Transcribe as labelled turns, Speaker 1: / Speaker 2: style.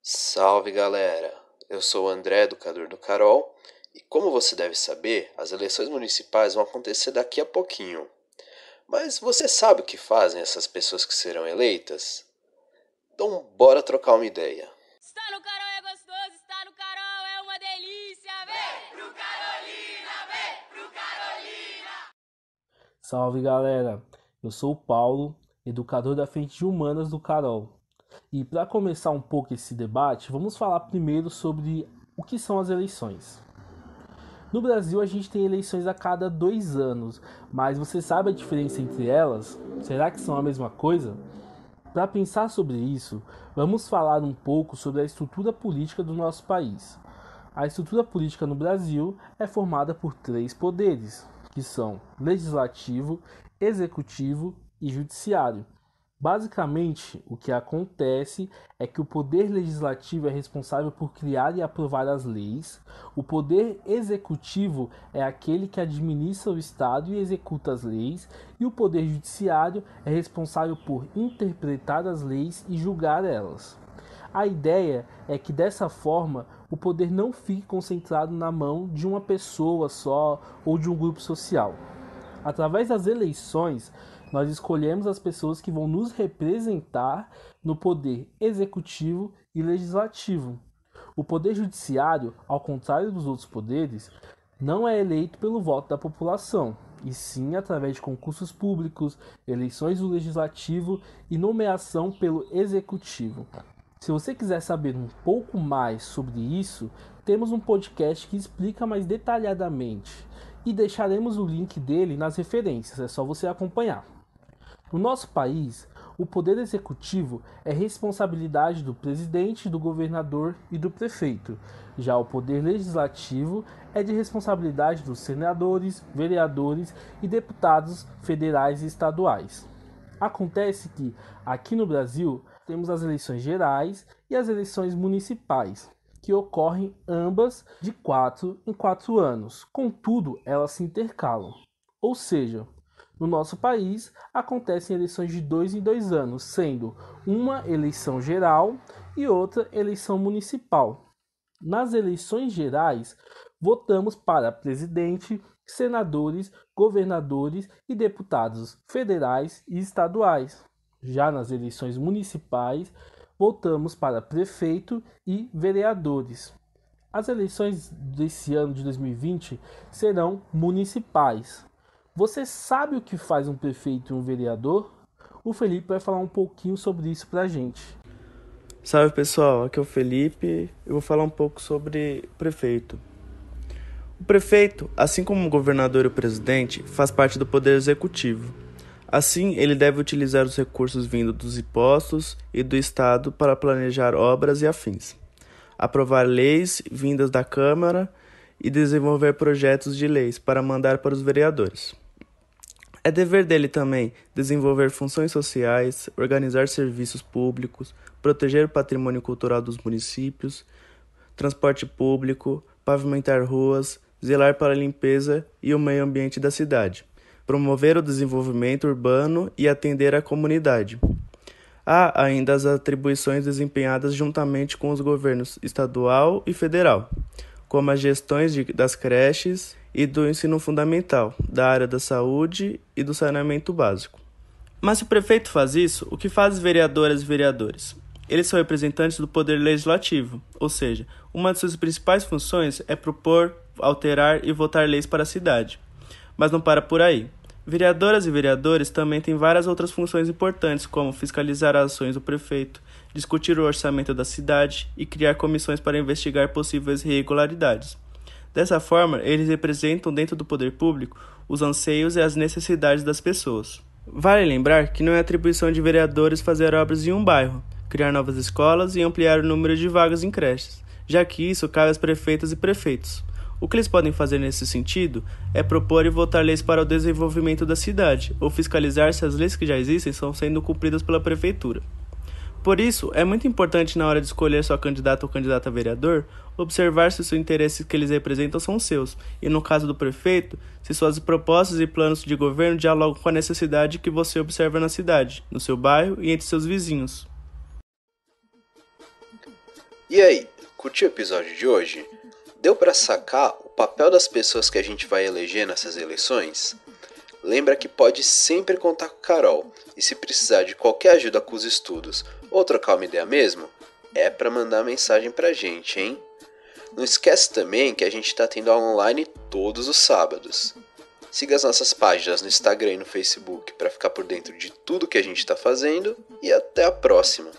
Speaker 1: Salve galera! Eu sou o André, educador do Carol, e como você deve saber, as eleições municipais vão acontecer daqui a pouquinho. Mas você sabe o que fazem essas pessoas que serão eleitas? Então bora trocar uma ideia.
Speaker 2: Está no Carol é gostoso, está no Carol é uma delícia. Vem pro Carolina, vem pro Carolina.
Speaker 3: Salve galera, eu sou o Paulo, educador da Frente de Humanas do Carol. E para começar um pouco esse debate, vamos falar primeiro sobre o que são as eleições. No Brasil a gente tem eleições a cada 2 anos, mas você sabe a diferença entre elas? Será que são a mesma coisa? Para pensar sobre isso, vamos falar um pouco sobre a estrutura política do nosso país. A estrutura política no Brasil é formada por 3 poderes, que são legislativo, executivo e judiciário. Basicamente, o que acontece é que o poder legislativo é responsável por criar e aprovar as leis, o poder executivo é aquele que administra o Estado e executa as leis, e o poder judiciário é responsável por interpretar as leis e julgar elas. A ideia é que dessa forma o poder não fique concentrado na mão de uma pessoa só ou de um grupo social. Através das eleições, nós escolhemos as pessoas que vão nos representar no poder executivo e legislativo. O poder judiciário, ao contrário dos outros poderes, não é eleito pelo voto da população, e sim através de concursos públicos, eleições do legislativo e nomeação pelo executivo. Se você quiser saber um pouco mais sobre isso, temos um podcast que explica mais detalhadamente e deixaremos o link dele nas referências, é só você acompanhar. No nosso país, o poder executivo é responsabilidade do presidente, do governador e do prefeito. Já o poder legislativo é de responsabilidade dos senadores, vereadores e deputados federais e estaduais. Acontece que, aqui no Brasil, temos as eleições gerais e as eleições municipais, que ocorrem ambas de 4 em 4 anos. Contudo, elas se intercalam. Ou seja, no nosso país, acontecem eleições de 2 em 2 anos, sendo uma eleição geral e outra eleição municipal. Nas eleições gerais, votamos para presidente, senadores, governadores e deputados federais e estaduais. Já nas eleições municipais, votamos para prefeito e vereadores. As eleições desse ano de 2020 serão municipais. Você sabe o que faz um prefeito e um vereador? O Felipe vai falar um pouquinho sobre isso pra gente.
Speaker 4: Salve pessoal, aqui é o Felipe. Eu vou falar um pouco sobre o prefeito. O prefeito, assim como o governador e o presidente, faz parte do poder executivo. Assim, ele deve utilizar os recursos vindos dos impostos e do Estado para planejar obras e afins, aprovar leis vindas da Câmara e desenvolver projetos de leis para mandar para os vereadores. É dever dele também desenvolver funções sociais, organizar serviços públicos, proteger o patrimônio cultural dos municípios, transporte público, pavimentar ruas, zelar para a limpeza e o meio ambiente da cidade, promover o desenvolvimento urbano e atender a comunidade. Há ainda as atribuições desempenhadas juntamente com os governos estadual e federal, como as gestões das creches e do ensino fundamental, da área da saúde e do saneamento básico. Mas se o prefeito faz isso, o que fazem vereadoras e vereadores? Eles são representantes do poder legislativo, ou seja, uma de suas principais funções é propor, alterar e votar leis para a cidade. Mas não para por aí. Vereadoras e vereadores também têm várias outras funções importantes, como fiscalizar as ações do prefeito, discutir o orçamento da cidade e criar comissões para investigar possíveis irregularidades. Dessa forma, eles representam dentro do poder público os anseios e as necessidades das pessoas. Vale lembrar que não é atribuição de vereadores fazer obras em um bairro, criar novas escolas e ampliar o número de vagas em creches, já que isso cabe aos prefeitas e prefeitos. O que eles podem fazer nesse sentido é propor e votar leis para o desenvolvimento da cidade, ou fiscalizar se as leis que já existem estão sendo cumpridas pela prefeitura. Por isso, é muito importante na hora de escolher sua candidata ou candidata a vereador, observar se os interesses que eles representam são seus, e no caso do prefeito, se suas propostas e planos de governo dialogam com a necessidade que você observa na cidade, no seu bairro e entre seus vizinhos.
Speaker 1: E aí, curtiu o episódio de hoje? Deu pra sacar o papel das pessoas que a gente vai eleger nessas eleições? Lembra que pode sempre contar com Carol, e se precisar de qualquer ajuda com os estudos ou trocar uma ideia mesmo, é pra mandar mensagem pra gente, hein? Não esquece também que a gente tá tendo aula online todos os sábados. Siga as nossas páginas no Instagram e no Facebook para ficar por dentro de tudo que a gente tá fazendo e até a próxima!